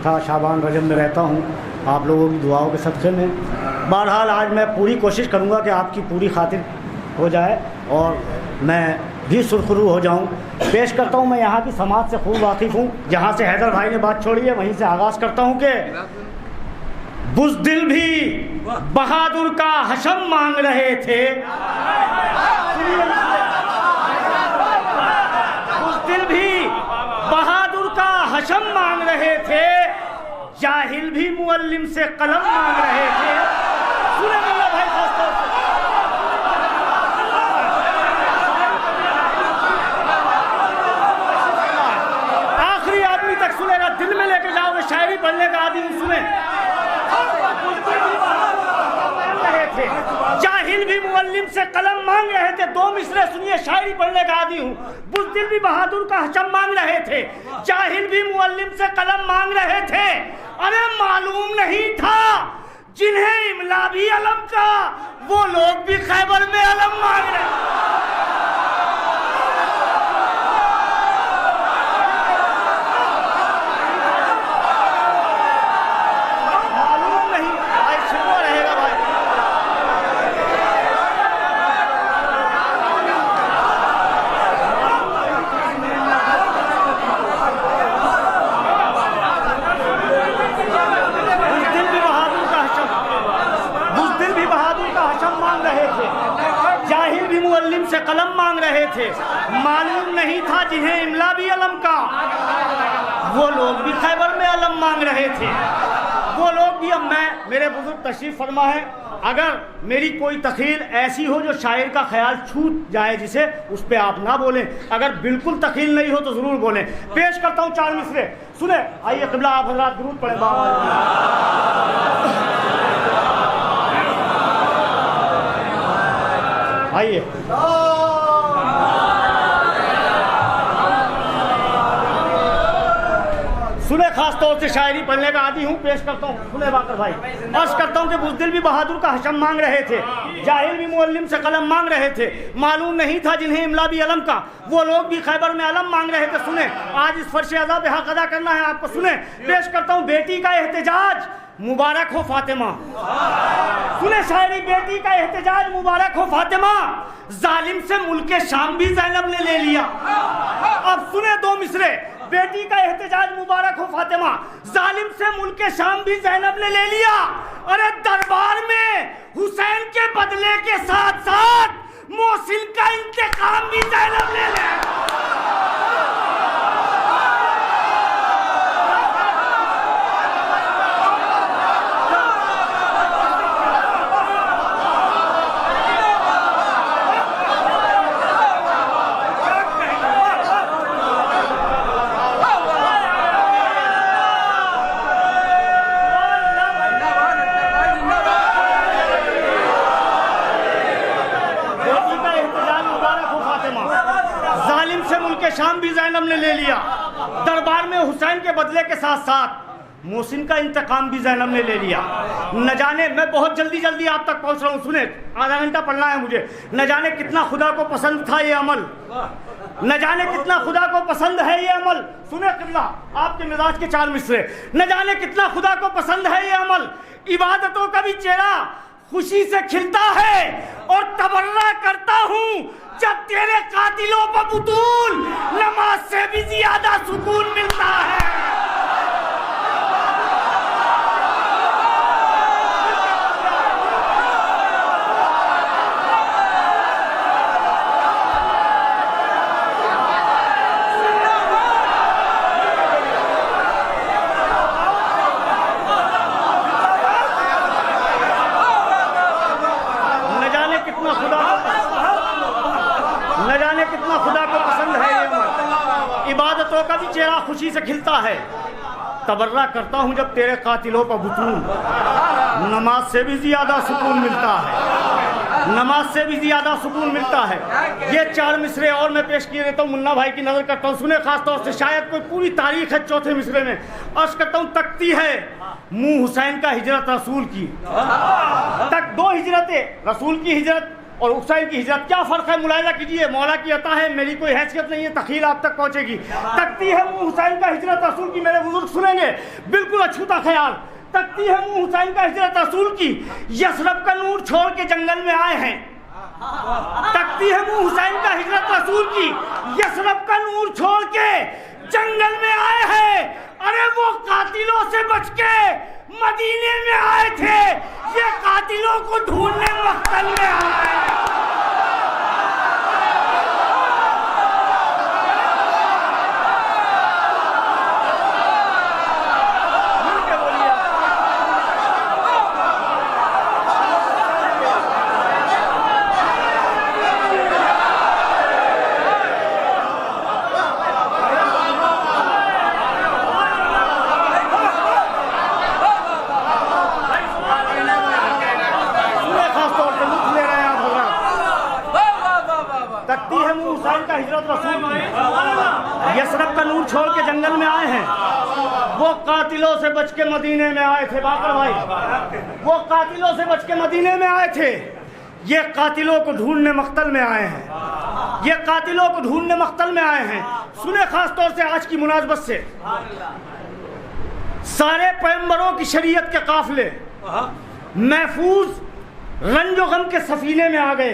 था, शाबान रजब में रहता हूँ आप लोगों की दुआओं के सदक़े में। बहरहाल आज मैं पूरी कोशिश करूँगा कि आपकी पूरी खातिर हो जाए और मैं भी सुरखरू हो जाऊँ। पेश करता हूँ, मैं यहाँ की समाज से खूब वाकिफ़ हूँ, जहाँ से हैदर भाई ने बात छोड़ी है वहीं से आगाज़ करता हूँ कि बुज़दिल भी बहादुर का हशम मांग रहे थे। बुज़दिल भी बहादुर का हशम मांग रहे थे, जाहिल भी मुअल्लिम से कलम मांग रहे थे। सुने मुल्ला भाई खास तौर से आखिरी आदमी तक सुनेगा, दिल में लेके जाओगे, शायरी पढ़ने का आदमी सुने। जाहिल भी मुअल्लिम से कलम मांग रहे थे, दो मिसरे सुनिए, शायरी पढ़ने का आदी हूँ। बुज़दिल भी बहादुर का हशम मांग रहे थे, जाहिल भी मुअल्लिम से कलम मांग रहे थे। अरे मालूम नहीं था जिन्हें इमला भी अलम का, वो लोग भी खैबर में अलम मांग रहे। से कलम मांग रहे थे, मालूम नहीं था जिन्हें इमला भी अलम का, वो लोग भी खैबर में अलम मांग रहे थे। वो लोग भी, अब मैं, मेरे बुजुर्ग तशरीफ फरमा है, अगर मेरी कोई तखील ऐसी हो जो शायर का ख्याल छूट जाए जिसे, उस पर आप ना बोलें, अगर बिल्कुल तखील नहीं हो तो जरूर बोलें। पेश करता हूँ चार मिसरे, सुने। आइए क़िबला आप हज़रात दुरूद पढ़ें। आइए सुने, खास तौर से शायरी पढ़ने का आदी हूँ, पेश करता हूँ। सुने बाकर भाई, अर्ज करता हूँ कि बुज़दिल भी बहादुर का हशम मांग रहे थे, जाहिल भी मुअल्लिम से कलम मांग रहे थे, मालूम नहीं था जिन्हें इमला भी अलम का, वो लोग भी खैबर में अलम मांग रहे थे। सुने, आज इस फर्श अज़ा पे हक़ अदा करना है आपको। सुने, पेश करता हूँ बेटी का एहतजाज, मुबारक हो फातिमा। सुने शायरी, बेटी का एहतजाज, मुबारक हो फातिमा, जालिम से मुल्के शाम भी ज़ैनब ने ले लिया। अब सुने दो मिसरे, बेटी का एहतजाज, मुबारक हो फातिमा, जालिम से मुल्के शाम भी ज़ैनब ने ले लिया। अरे दरबार में हुसैन के बदले के साथ साथ मोहसिन का इंतकाम भी ज़ैनब ने लिया। शाम भी ज़ैनब ने ले लिया, दरबार में हुसैन के बदले के साथ साथ मोहसिन का इंतकाम भी ज़ैनब ने ले लिया। न जाने, मैं बहुत जल्दी आप तक पहुंच रहा हूँ, सुने, आधा घंटा पढ़ना है मुझे। न जाने कितना खुदा को पसंद था ये अमल, न जाने कितना खुदा को पसंद है ये अमल। सुने क़िबला आपके मिजाज के चार मिसरे, न जाने कितना खुदा को पसंद है ये अमल, इबादतों का भी चेहरा खुशी से खिलता है और तबर्रा करता हूँ जब तेरे कातिलों पर बुतूल, नमाज से भी ज्यादा सुकून मिलता है। इबादतों का भी चेहरा खुशी से खिलता है, तबर्रा करता हूँ जब तेरे कातिलों पर बुतूल, नमाज से भी ज्यादा सुकून मिलता है, नमाज से भी ज्यादा सुकून मिलता है। ये चार मिसरे और मैं पेश किए देता हूँ, मुन्ना भाई की नजर करता हूँ। सुने, खास तौर से शायद कोई पूरी तारीख है चौथे मिसरे में, अर्ज करता हूँ। तकती है मुंह हुसैन का हिजरत रसूल की, तक दो हिजरतें, रसूल की हिजरत और हुसैन की हिजरत, क्या फ़र्क है? मुलाहिजा कीजिए, मौला की अता है, मेरी कोई हैसियत नहीं है, तखील आप तक पहुँचेगी। तकती है मुँह हुसैन का हिजरत रसूल की, मेरे बुजुर्ग सुनेंगे, बिल्कुल अछूता ख्याल। तकती है मुँह हुसैन का हिजरत रसूल की, यसरब का नूर छोड़ के जंगल में आए हैं। तकती है मुँह हुसैन का हिजरत रसूल की, यसरब का नूर छोड़ के जंगल में आए हैं। अरे वो कातिलों से बच के मदीने में आए थे, ये कातिलों को ढूंढने मक्तल में आए। तकती है मुँह हुसैन का हिजरत रसूल की, यसरब का नूर छोड़ के जंगल में आए हैं। वो कातिलों से बच के मदीने में आए थे। बाकर भाई, वो कातिलों से बच के मदीने में आए थे, ये कातिलों को ढूंढने मक्तल में आए हैं। ये कातिलों को ढूंढने मक्तल में आए हैं। सुने खास तौर से आज की मुनासबत से, सारे पैगंबरों की शरीयत के काफिले महफूज रंजो गम के सफीने में आ गए।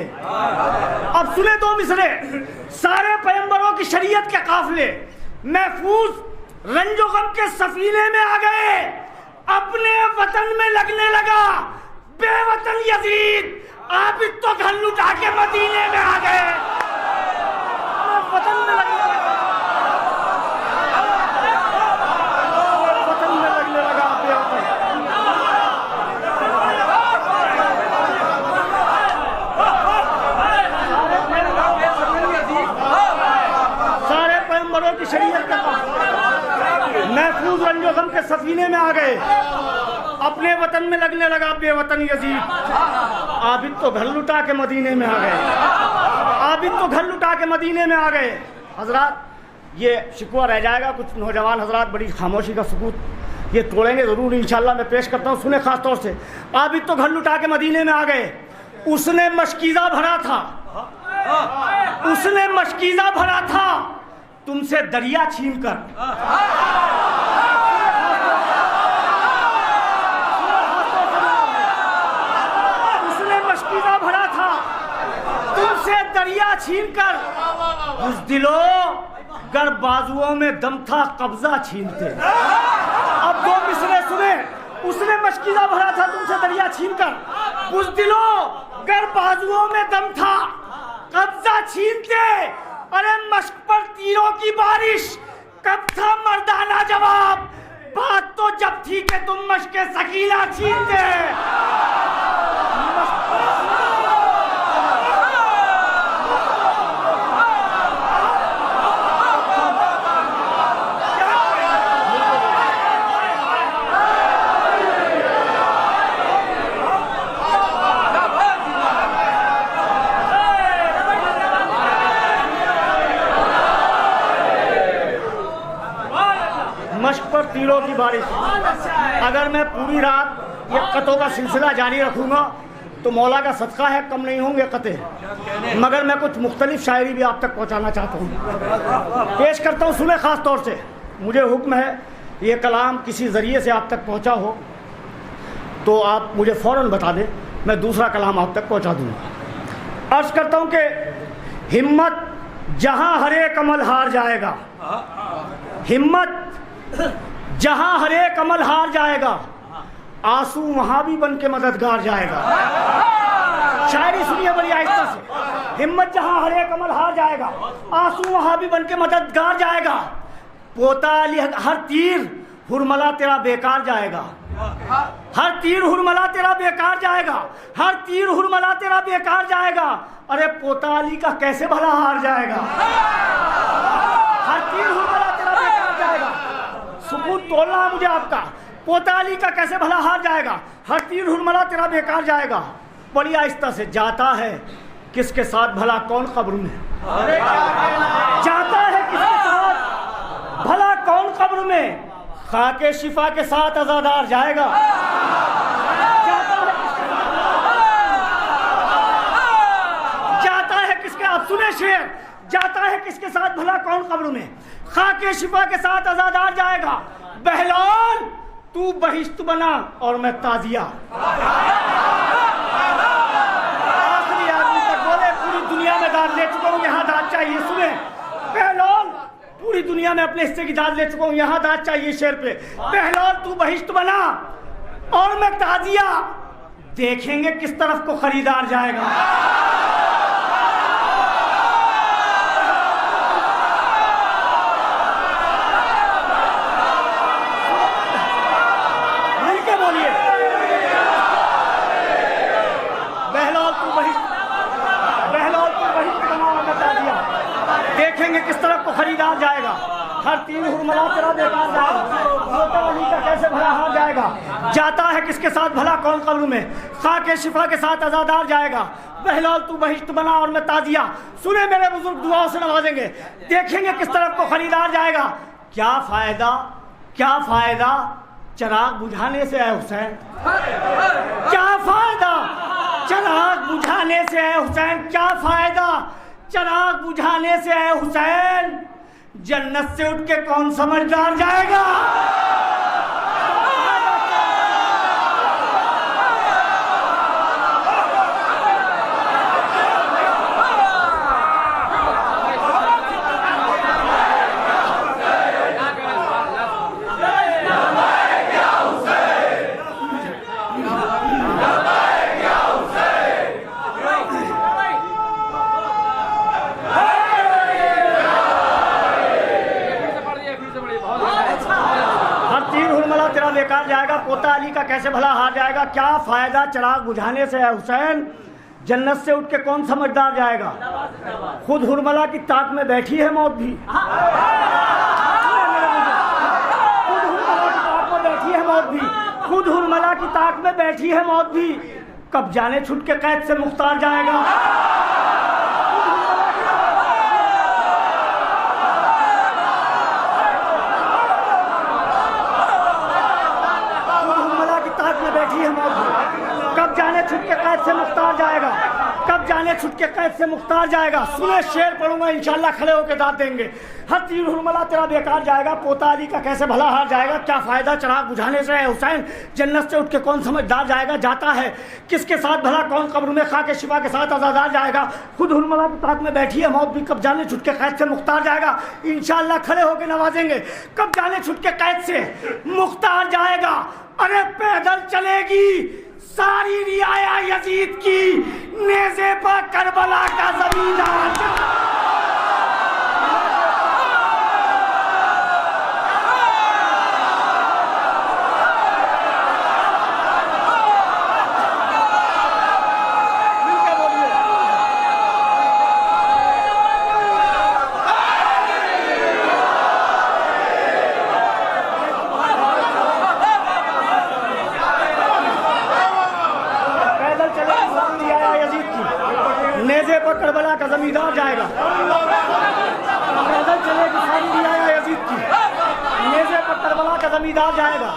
अब सुने दो मिसरे, सारे पैगंबरों की शरीयत के काफिले महफूज रंजो गम के सफीने में आ गए। अपने वतन में लगने लगा बेवतन यजीद, आप तो घर लुटा के मदीने में आ गए। वतन में लगने लगा, वतन में लगने लगा सारे पैगंबरों की शरीयत का महफूज रंजो गम के सफीने में आ गए। अपने वतन में लगने लगा बेवतन यजीद, आबिद तो घर लुटा के मदीने में आ गए। आबिद तो घर लुटा के मदीने में आ गए। हजरात, ये शिकवा रह जाएगा, कुछ नौजवान हजरात बड़ी खामोशी का सुकूत ये तोड़ेंगे ज़रूर, इंशाल्लाह मैं पेश करता हूँ। सुने खास तौर से, आबिद तो घर लुटा के मदीने में आ गए। उसने मशकीज़ा भरा था, उसने मशकीज़ा भरा था तुमसे दरिया छीन कर। उसने मशकीज़ा भरा था तुमसे दरिया छीन कर। बुज़दिलो गर बाजुओं में दम था कब्जा छीनते। अब दो मिसरे सुने, उसने मशकीज़ा भरा था तुमसे दरिया छीन कर। बुज़दिलो गर बाजुओं में दम था कब्जा छीनते। अरे मश्क पर तीरों की बारिश, कब था मर्दाना जवाब? बात तो जब थी कि तुम मश्क सकीना छीनते। मश्क पर तीरों की बारिश। अगर मैं पूरी रात ये कतों का सिलसिला जारी रखूँगा तो मौला का सदका है, कम नहीं होंगे कते। मगर मैं कुछ मुख्तलिफ शायरी भी आप तक पहुँचाना चाहता हूँ, पेश करता हूँ। सुने ख़ास तौर से, मुझे हुक्म है ये कलाम किसी ज़रिए से आप तक पहुँचा हो तो आप मुझे फ़ौरन बता दें, मैं दूसरा कलाम आप तक पहुँचा दूँगा। अर्ज़ करता हूँ कि हिम्मत जहाँ हरे कमल हार जाएगा, हिम्मत जहां हरे कमल हार जाएगा, आंसू वहां भी बन के मददगार जाएगा। शायरी सुनिए बड़ी आहिस्ता से। हिम्मत जहां हरे कमल हार जाएगा, आंसू वहां भी बन के मददगार जाएगा। पोता अली हर तीर हुरमला तेरा बेकार जाएगा। हर तीर हुरमला तेरा बेकार जाएगा, हर तीर हुरमला तेरा बेकार जाएगा। अरे पोता अली का कैसे भला हार जाएगा? हर तीर हुरमला तेरा बेकार जाएगा। सुकून तोड़ना है मुझे आपका। पोता अली का कैसे भला हार जाएगा, हर तीर हुरमला तेरा बेकार जाएगा। बड़ी आहिस्ता से, जाता है किसके साथ भला कौन कब्र में? जाता है किसके साथ भला कौन कब्र में? खाके शिफा के साथ अज़ादार जाएगा। साथ, सुने शेर, जाता है किसके साथ भला कौन कब्र में, खाके शिफा के साथ आजादार जाएगा। बहलाल तू बहिश्त बना और मैं ताजिया। आखिरी आदमी तक बोले पूरी दुनिया में दाद ले चुका हूँ, यहाँ दाद चाहिए। सुने बहलाल, पूरी दुनिया में अपने हिस्से की दाद ले चुका हूँ, यहाँ दाद चाहिए शेर पे। बहलाल तू बहिश्त बना और मैं ताजिया, देखेंगे किस तरफ को खरीदार जाएगा। मिलके बोलिए, बहलाल तू बहिश्त बना और मैं ताजिया, देखेंगे किस तरफ को खरीदार जाएगा। हर तीन हुरमला तेरा बेकार जाएगा, अली का कैसे भला हार जाएगा। जाता है किसके साथ भला कौन कब्र में, खाके शिफा के साथ आजादार जाएगा। बहलाल तू बहिश्त बना और मैं ताजिया, सुने मेरे बुजुर्ग दुआओं से नवाजेंगे, देखेंगे किस तरफ को खरीदार जाएगा। क्या फायदा चिराग बुझाने से है हुसैन, क्या फायदा चिराग बुझाने से है हुसैन, क्या फायदा चिराग बुझाने से है हुसैन, जन्नत से उठ के कौन समझदार जाएगा। बेकार जाएगा, पोता अली का कैसे भला हार जाएगा। क्या फायदा चिराग बुझाने से है हुसैन, जन्नत से उठ के कौन समझदार जाएगा। खुद हुरमला की ताक में बैठी है मौत भी, खुद हुरमला की ताक में बैठी है मौत भी, कब जाने छुट के कैद से मुख्तार जाएगा। कब जाने छुट के कैद से मुख्तार जाएगा, कब जाने छुट के कैद से मुख्तार जाएगा। सुने शेर पढ़ूंगा इंशाल्लाह खड़े होकर दाद देंगे। हर तीर हुरमला तेरा बेकार जाएगा, पोता अली का कैसे भला हार जाएगा। क्या फायदा चिराग बुझाने से है हुसैन, जन्नत से उठ के कौन समझदार जाएगा। जाता है किसके साथ भला कौन कब्र में, खाके शिफा के साथ आजादार जाएगा। खुद हुरमला की ताक में बैठी है मौत भी, कब जाने छुट के कैद से मुख्तार जाएगा। इंशाल्लाह खड़े होकर नवाजेंगे, कब जाने छुट के कैद से मुख्तार जाएगा। अरे पैदल चलेगी सारी रियाया यजीद की, नेज़े पर करबला का ज़मींदार। नेज़े पर करबला का जमींदार जाएगा, पैदल चलेगी सारी रियाया यजीद की, नेज़े पर करबला का जमींदार जाएगा।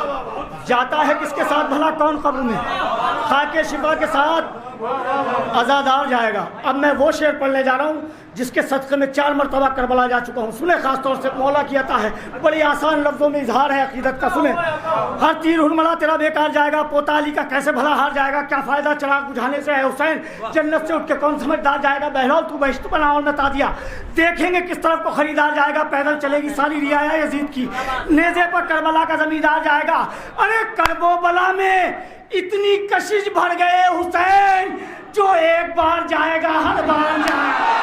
जाता है किसके साथ भला कौन कब्र में, खाके शिफा के साथ आजादार जाएगा। अब मैं वो शेर पढ़ने जा रहा हूँ जिसके सदक़े में 4 मरतबा करबला जा चुका हूँ। सुने खास तौर से मौला की अता है, बड़ी आसान लफ्जों में इजहार है अकीदत का। सुने, हर तीर हुरमला तेरा बेकार जाएगा, पोता अली का कैसे भला हार जाएगा। क्या फायदा चिराग बुझाने से है हुसैन, जन्नत से उठ के कौन समझदार जाएगा। बहलाल तू बहिश्त बना और मैं ताजिया, देखेंगे किस तरफ को खरीदार जाएगा। पैदल चलेगी सारी रियाया यजीद की, नेज़े पर करबला का जमींदार जाएगा। अरे करबो बला में इतनी कशिश भर गए हुसैन, जो एक बार जाएगा हर बार जाएगा।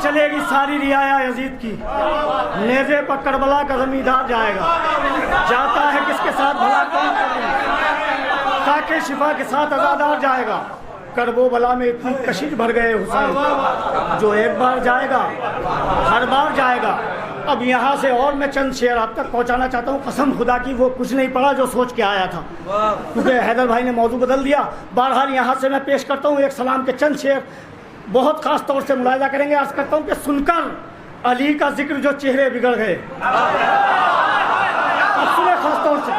चलेगी सारी रियाया यजीद की, नेज़े पर करबला का जमींदार जाएगा। जाता है किसके साथ भला कौन, खाके शिफा के साथ आजादार जाएगा। करबो बला में इतनी कशिश भर गए हुसैन, जो एक बार जाएगा हर बार जाएगा। अब यहाँ से और मैं चंद शेर आप तक पहुँचाना चाहता हूँ। कसम खुदा की वो कुछ नहीं पड़ा जो सोच के आया था, क्योंकि हैदर भाई ने मौजू बदल दिया। बहरहाल यहाँ से मैं पेश करता हूँ एक सलाम के चंद शेर, बहुत ख़ास तौर से मुलाहिजा करेंगे। अर्ज़ करता हूँ कि सुनकर अली का जिक्र जो चेहरे बिगड़ गए, सुने ख़ास तौर से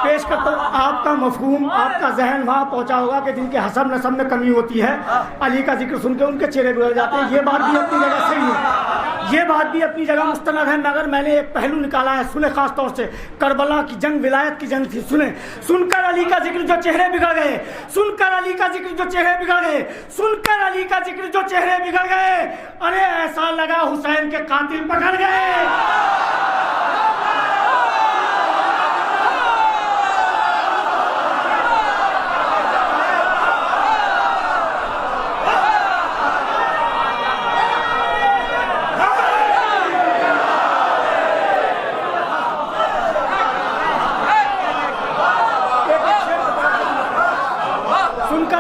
पेश करता हूँ। आपका मफहूम, आपका जहन वहाँ पहुँचा होगा कि जिनके हसब नसब में कमी होती है, अली का जिक्र सुन के उनके चेहरे बिगड़ जाते हैं। ये बात भी अपनी जगह सही है, ये बात भी अपनी जगह मुस्तनद है, मगर मैंने एक पहलू निकाला है। सुने ख़ास तौर से, करबला की जंग विलायत की जंग थी। सुने, सुनकर अली का जिक्र जो चेहरे बिगड़ गए, सुनकर अली का जिक्र जो चेहरे बिगड़ गए, सुनकर अली का जिक्र जो चेहरे बिगड़ गए। अरे ऐसा लगा हुसैन के कातिल पकड़ गए।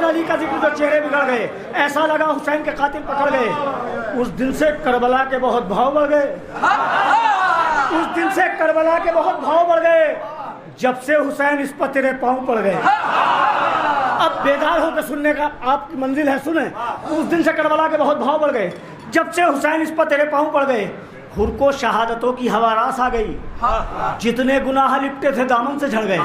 अली का जिक्र जो चेहरे बिगड़ गए, ऐसा लगा हुसैन के कातिल पकड़ गए। उस दिन से करबला के बहुत भाव बढ़ गए, उस दिन से करबला के बहुत भाव बढ़ गए, जब से हुसैन इस पर तेरे पांव पड़ गए। अब बेदार होकर सुनने का आपकी मंजिल है। सुने, उस दिन से करबला के बहुत भाव बढ़ गए, जब से हुसैन इस पर तेरे पांव पड़ गए। हुर को शहादतों की हवारास आ गई, जितने गुनाह लिपटे थे दामन से झड़ गए।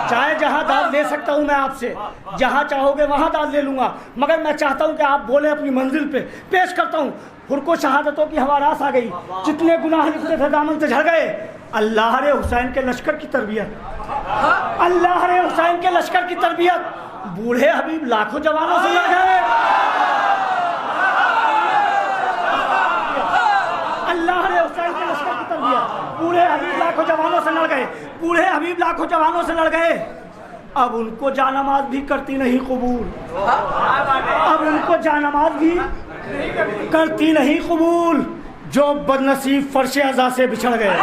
चाहे जहां दाद ले सकता हूं मैं आपसे, जहां चाहोगे वहां दाद ले लूंगा, मगर मैं चाहता हूं कि आप बोले अपनी मंजिल पे। पेश करता हूं, हुर को शहादतों की हवारास आ गई, जितने गुनाह लिपटे थे दामन से झड़ गए। अल्लाह रे हुसैन के लश्कर की तरबियत, अल्लाह रे हुसैन के लश्कर की तरबियत। बूढ़े हबीब लाखों जवानों से लड़ गए, अल्लाह रे हुसैन के लश्कर की तरबियत। बूढ़े हबीब लाखों जवानों से लड़ गए, बूढ़े हबीब लाखों जवानों से लड़ गए। अब उनको जानमाज भी करती नहीं कबूल, अब उनको जानमाज भी करती नहीं कबूल, जो बदनसीब फर्शे अज़ा से बिछड़ गए।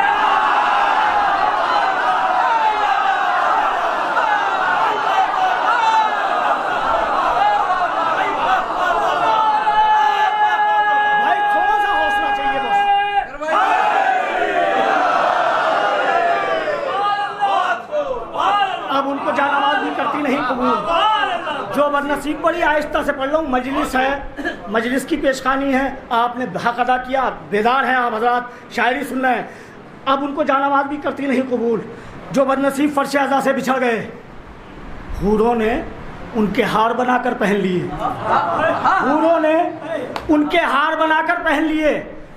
जो बदनसीब, बड़ी आहिस्ता से पढ़ लो, मजलिस है, मजलिस की पेशखानी है, आपने हक अदा किया, बेदार हैं आप हजरात, शायरी सुन रहे हैं। अब उनको जानमाज भी करती नहीं कबूल, जो बदनसीब फर्श अज़ा से बिछड़ गए। हूरों ने उनके हार बनाकर पहन लिए, हूरों ने उनके हार बनाकर पहन लिए,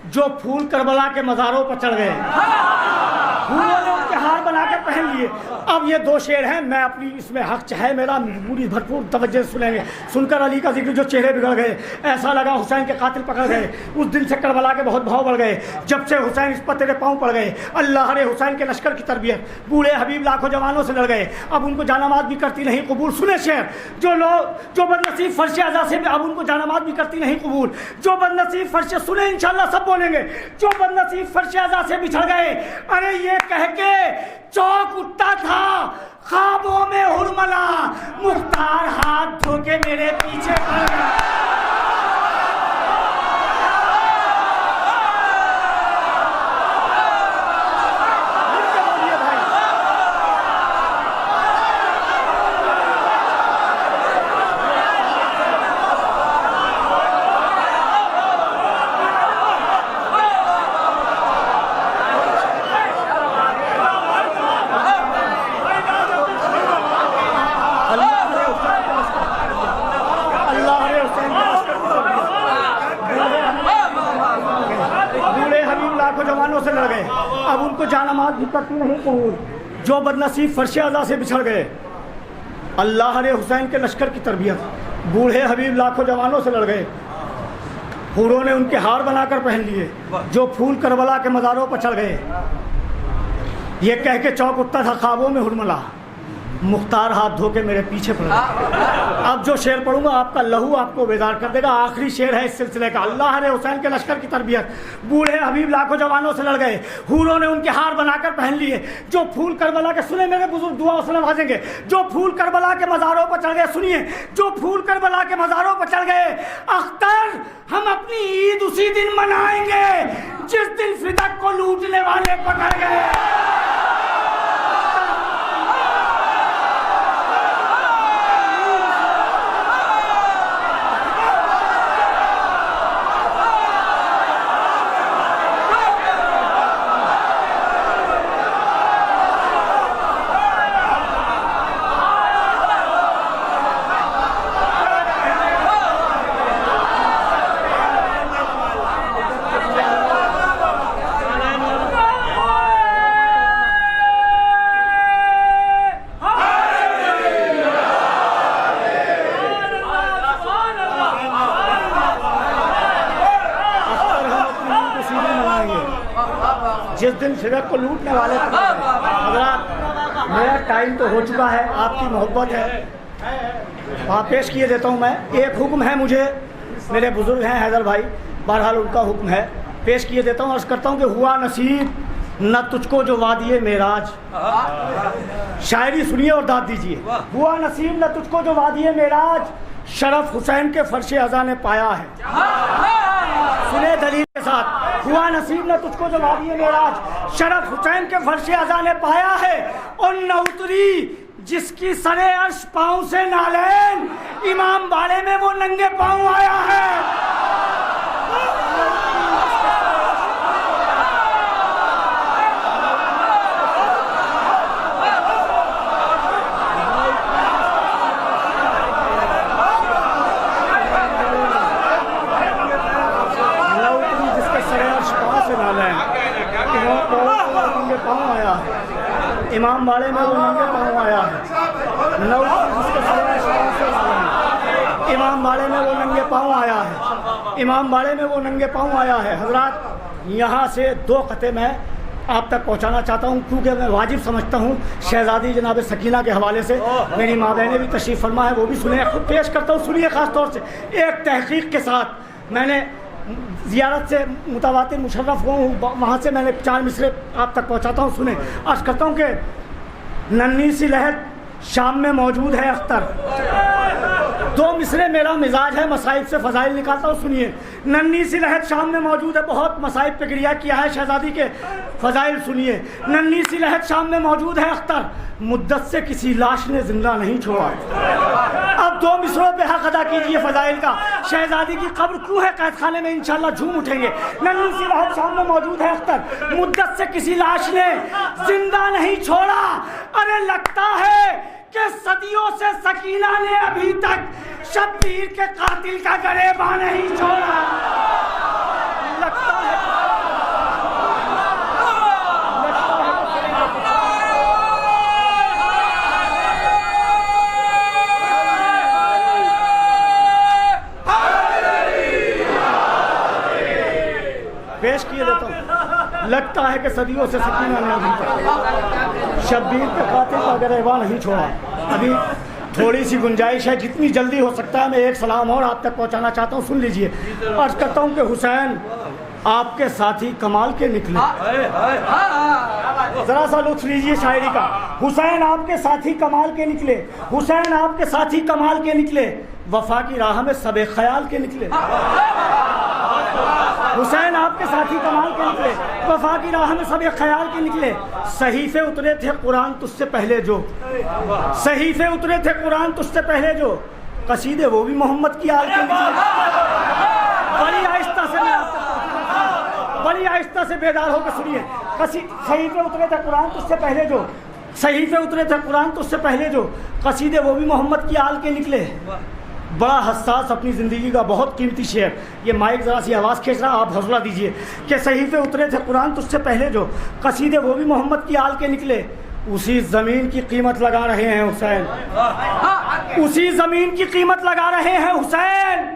जो फूल करबला के मज़ारों पर चढ़ गए। हूरों ने उनके हार बनाकर पहन लिए। अब ये दो शेर हैं, मैं अपनी इसमें हक चाहे मेरा पूरी भरपूर तवज्जो सुनेंगे। सुनकर अली का जिक्र जो चेहरे बिगड़ गए, ऐसा लगा हुसैन के कातिल पकड़ गए। उस दिन से करबला के बहुत भाव बढ़ गए, जब से हुसैन इस पर तेरे पाँव पड़ गए। अल्लाह रे हुसैन के लश्कर की तरबियत, बूढ़े हबीब लाखों जवानों से लड़ गए। अब उनको जानमाज भी करती नहीं कबूल। सुने शेर, जो लोग जो बदनसीब फर्श अज़ा से, अब उनको जानमाज भी करती नहीं कबूल, जो बदनसीब फर्श, सुने इंशाल्लाह सब बोलेंगे, जो बदनसीब फर्श अज़ा से बिछड़ गए। अरे ये कह के चौक उठता था ख्वाबों में हुरमला, मुख्तार हाथ धो के मेरे पीछे पड़ गया। जवानों से लड़ गए, अब उनको जानमाज भी करती नहीं कबूल, जो बदनसीब फर्श अज़ा से बिछड़ गए। अल्लाह ने हुसैन के लश्कर की तरबियत, बूढ़े हबीब लाखों जवानों से लड़ गए। हूरों ने उनके हार बनाकर पहन लिए, जो फूल करबला के मज़ारों पर चढ़ गए। ये कह के चौक उठता था ख्वाबों में हुरमला, मुख्तार हाथ धो के मेरे पीछे पड़ गए। अब जो शेर पढ़ूंगा आपका लहू आपको बेदार कर देगा। आखिरी शेर है इस सिलसिले का। अल्लाह ने हुसैन के लश्कर की तरबियत, बूढ़े हबीब लाखों जवानों से लड़ गए, हूरों ने उनके हार बनाकर पहन लिए। जो फूल करबला के, सुने मेरे बुजुर्ग दुआ उसने नवाजेंगे, जो फूल करबला के मज़ारों पर चढ़ गए, सुनिए, जो फूल करबला के मज़ारों पर चढ़ गए, अख्तर हम अपनी ईद उसी दिन मनाएंगे जिस दिन फिदक को लूटने वाले पकड़ गए। जिस दिन फिदक को लूटने वाले हज़रात, मेरा टाइम तो हो चुका है, आपकी मोहब्बत है, वहाँ पेश किए देता हूँ मैं। एक हुक्म है मुझे, मेरे बुज़ुर्ग हैं हैदर भाई, बहरहाल उनका हुक्म है, पेश किए देता हूँ। अर्ज़ करता हूँ कि हुआ नसीब न तुझको जो वादिये मेराज। शायरी सुनिए और दाद दीजिए। हुआ नसीब न तुझको जो वादिये मेराज, शरफ हुसैन के फर्श अज़ा ने पाया है। सुने दलील के साथ, हुआ नसीब न तुझको जो वादिये मेराज, शरफ हुसैन के फर्श अज़ा ने पाया है। और न उतरी जिसकी सरे अर्श पाँव से नालैन, इमाम बाड़े में वो नंगे पाँव आया है। इमाम वाले में वो नंगे पाँव आया है। इमाम वाले में वो नंगे पाँव आया है। इमाम वाले में वो नंगे पाँव आया है। हजरात, यहाँ से दो ख़ते मैं आप तक पहुँचाना चाहता हूँ, क्योंकि मैं वाजिब समझता हूँ शहज़ादी जनाब सकीना के हवाले से। मेरी माँ बहनें भी तशरीफ़ फरमा है, वो भी सुने, खुद पेश करता हूँ, सुनिए। ख़ास तौर से एक तहक़ीक़ के साथ मैंने ज़ियारत से मुतवातिर मुशर्रफ हुआ हूँ, वहाँ से मैंने 4 मिसरे आप तक पहुँचाता हूँ, सुने। अर्ज़ करता हूँ कि नन्ही सी लहर शाम में मौजूद है अख्तर। 2 मिसरे मेरा मिजाज है, मसाइब से फ़ज़ाइल निकालता हूँ, सुनिए। नन्ही सी लहर शाम में मौजूद है, बहुत मसाइब पे गिरिया किया है शहज़ादी के फ़ज़ाइल, सुनिए। नन्ही सी लहर शाम में मौजूद है अख्तर, मुद्दत से किसी लाश ने जिंदा नहीं छोड़ा। अब 2 मिसरों पे हक अदा कीजिए फ़ज़ाइल का। शहज़ादी की कब्र क्यों है कैद खाने में, इंशाल्लाह झूम उठेंगे। नन्ही सी लहर शाम में मौजूद है अख्तर, मुद्दत से किसी लाश ने जिंदा नहीं छोड़ा। अरे लगता है कि सदियों से सकीना ने अभी तक शब्बीर के कातिल का गरेबा नहीं छोड़ा। लगता है पेश किए देता हूँ। लगता है कि सदियों से सकीना ने अभी तक शब्बीर के कातिल का गरेबा नहीं छोड़ा। अभी थोड़ी सी गुंजाइश है, जितनी जल्दी हो सकता है मैं एक सलाम और आप तक पहुंचाना चाहता हूं, सुन लीजिए। अर्ज करता हूं कि हुसैन आपके साथी कमाल के निकले। जरा सा लुत्फ लीजिए शायरी का। हुसैन आपके साथी कमाल के निकले, हुसैन आपके साथी कमाल के निकले, वफा की राह में सबे ख्याल के निकले। हुसैन आपके साथी कमाल के निकले, वफा की राह में सबे ख्याल के निकले। सहीफे उतरे थे कुरान तुझसे पहले जो, सहीफे उतरे थे कुरान तुझसे पहले जो, कसीदे वो भी मोहम्मद की आल के निकले। बड़ी आहिस्ता से मैं बड़ी आहिस्ता से बेदार होकर सुनिए। सहीफे उतरे थे कुरान तुझसे पहले जो, सहीफे उतरे थे कुरान तुझसे पहले जो, कसीदे वो भी मोहम्मद की आल के निकले। बड़ा हसास अपनी ज़िंदगी का बहुत कीमती शेर। ये माइक ज़रा सी आवाज़ खींच रहा, आप हौसला दीजिए कि सहीफे उतरे थे कुरान तुझसे पहले जो, कसीदे वो भी मोहम्मद की आल के निकले। उसी ज़मीन की कीमत लगा रहे हैं हुसैन, उसी ज़मीन की कीमत लगा रहे हैं हुसैन,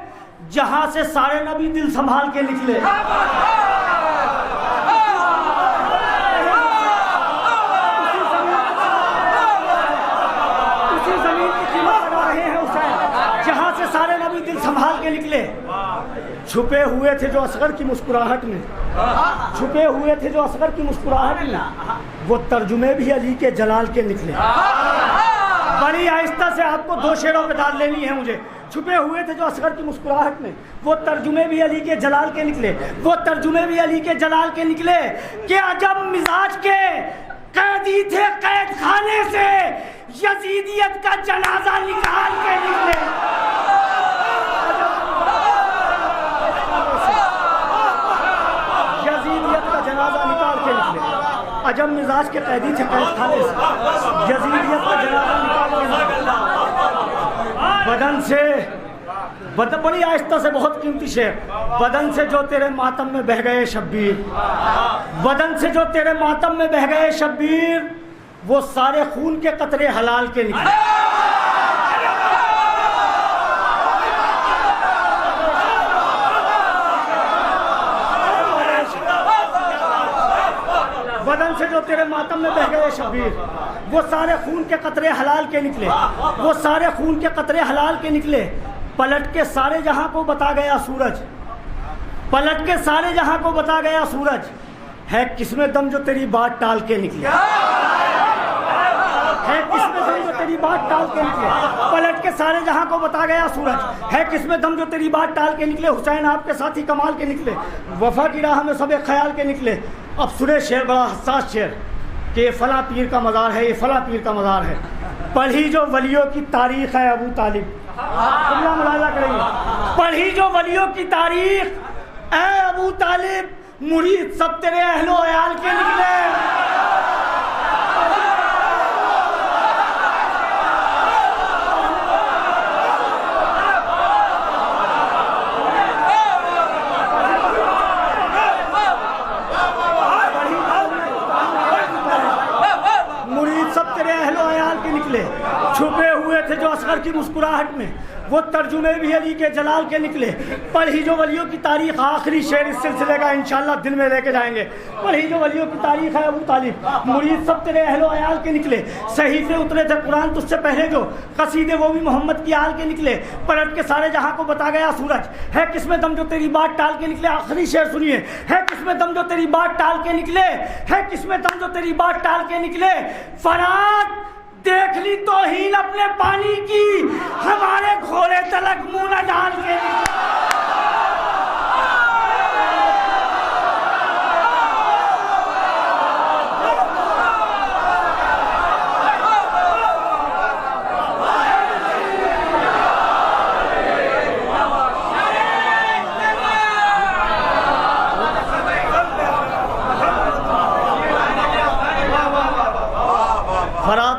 जहाँ से सारे नबी दिल संभाल के निकले। सारे नबी दिल संभाल के निकले। छुपे हुए थे जो असगर की मुस्कुराहट में, छुपे हुए थे जो असगर की मुस्कुराहट में, वो तर्जुमे भी अली के जलाल के निकले। बड़ी आहिस्ता से आपको 2 शेरों पे दाद लेनी है मुझे। छुपे हुए थे जो असगर की मुस्कुराहट में, वो तर्जुमे भी अली के जलाल के निकले, वो तर्जुमे भी अली के जलाल के निकले। कि अजब मिजाज के कैदी थे कैद खाने से, यजीदियत का जनाजा निकाल के निकले। यजीदियत का जनाजा निकाल के निकले। अजब मिजाज के कैदी थे कैद खाने से, यजीदियत का जनाजा निकाल के निकले। बदन से बड़ी आहिस्ता से, बहुत कीमती शेर। बदन से जो तेरे मातम में बह गए शब्बीर, बदन से जो तेरे मातम में बह गए शब्बीर, वो सारे खून के कतरे हलाल के निकले। बदन से जो तेरे मातम में बह गए शब्बीर, वो सारे खून के कतरे हलाल के निकले, वो सारे खून के कतरे हलाल के निकले। पलट के सारे जहां को बता गया सूरज, पलट के सारे जहां को बता गया सूरज, है किसमें दम जो तेरी बात टाल के निकले, है किसमें दम जो तेरी बात टाल के निकले। पलट के सारे जहां को बता गया सूरज, है किसमें दम जो तेरी बात टाल के निकले। हुसैन आपके साथ ही कमाल के निकले, वफा की राह में सब एक ख्याल के निकले। अब सुने शेर, बड़ा हसास शेर, कि ये फला पीर का मज़ार है, ये फला पीर का मज़ार है। पढ़ी जो वलियों की तारीख है अबू तालिब, मुलाजा करेंगे। पढ़ी जो वलियों की तारीख है अबू तालिब, मुरीद सब तेरे अहलो अयाल के निकले। छुपे हुए थे जो असगर की मुस्कुराहट में, वो तर्जुमे भी अली के जलाल के निकले। पढ़ी जो वलियों की तारीख, आखिरी शेर इस सिलसिले का इंशाअल्लाह दिल में लेके जाएंगे। पढ़ी जो वलियों की तारीख है अबू तालिब, मुरीद सब तेरे अहलो अयाल के निकले। सहीफे उतरे थे कुरान तुझसे पहले जो, कसीदे वो भी मोहम्मद की आल के निकले। पलट के सारे जहां को बता गया सूरज, है किसमें दम जो तेरी बात टाल के निकले। आखिरी शेर सुनिए, है किसमें दम जो तेरी बात टाल के निकले, है किसमें दम जो तेरी बात टाल के निकले। फरात देख ली तौहीन अपने पानी की, हमारे घोड़े तलक मुंह न डाल के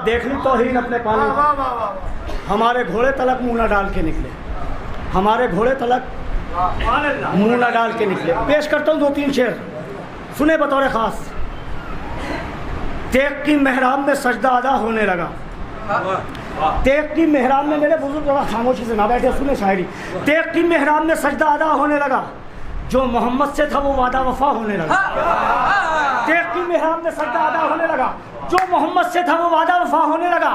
देख ली तौहीन अपने पानी, हमारे घोड़े तलक मुंह न डाल के निकले, हमारे घोड़े तलक मुंह न डाल के निकले। पेश करता हूँ 2-3 शेर, सुने बतौर खास। तेग की मेहराब में सजदा अदा होने लगा, तेग की मेहराब में, मेरे बुजुर्ग थोड़ा खामोशी से ना बैठे, सुने शायरी। तेग की मेहराब में सजदा अदा होने लगा, जो मोहम्मद से था वो वादा वफा होने लगा। तेग की मेहराब में सजदा अदा होने लगा, जो मोहम्मद से था वो वादा वफा होने लगा।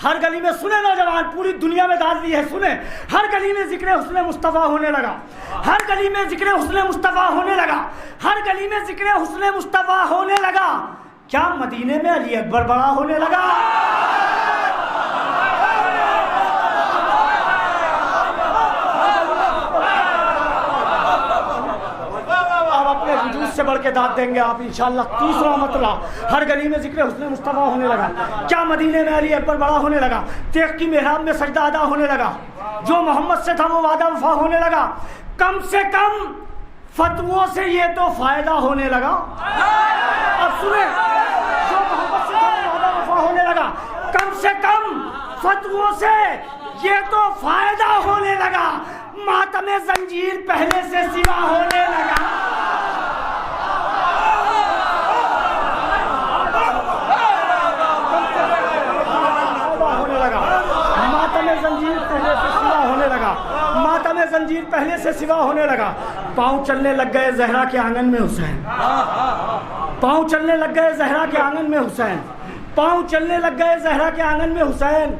हर गली में सुने नौजवान, पूरी दुनिया में दाद दी है, सुने। हर गली में जिक्र हुस्न मुस्तफ़ा होने लगा, हर गली में जिक्र हुस्न मुस्तफ़ा होने लगा, हर गली में जिक्र हुस्न मुस्तफ़ा होने लगा। क्या मदीने में अली अकबर बड़ा होने लगा। से बढ़ के दाद देंगे आप इंशाअल्लाह। तीसरा मतलब, हर गली में जिक्र हुस्न मुस्तफ़ा होने लगा। क्या मदीने में अली अकबर बड़ा होने लगा। तेग की मेहराब में सजदा अदा होने लगा, जो मोहम्मद से था वो वादा वफा होने लगा। कम से कम फतवों से ये तो फायदा होने लगा। अब सुने, जो मोहम्मद से था वो वादा वफा होने लगा, कम से कम फतवों से ये तो फायदा होने लगा। मातम जंजीर पहले से सिवा होने लगा। जंजीर पहले से सिवा होने लगा। पाँव चलने लग गए जहरा के आंगन में हुसैन, पाँव चलने लग गए जहरा के आंगन में हुसैन, पाँव चलने लग गए जहरा के आंगन में हुसैन।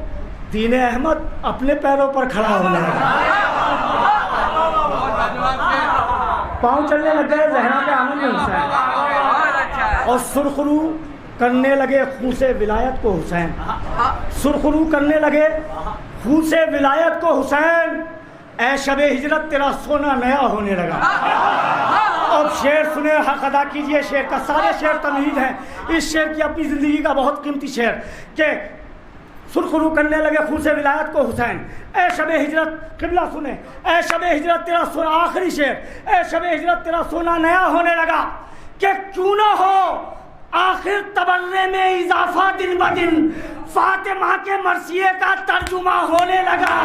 दीन अहमद अपने पैरों पर खड़ा होने लगा। पाँव चलने लग गए जहरा के आंगन में हुसैन, और सुरखरू करने लगे खूसे विलायत को हुसैन, सुरखरू करने लगे खूसे विलायत को हुसैन, ऐ शबे हिजरत तेरा सोना नया होने लगा। अब शेर सुने, हक अदा कीजिए शेर का, सारे शेर तमहीद हैं, इस शेर की अपनी ज़िंदगी का बहुत कीमती शेर के सुरखरू करने लगे खूसे विलायत को हुसैन, ऐ शबे हिजरत, किबला सुने, ऐ शबे हिजरत तेरा सोना, आखिरी शेर, ऐ शबे हिजरत तेरा सोना नया होने लगा कि क्यों ना हो आखिर तबर्रे में इजाफा दिन ब दिन फातिमा के मरसिए का तर्जुमा होने लगा।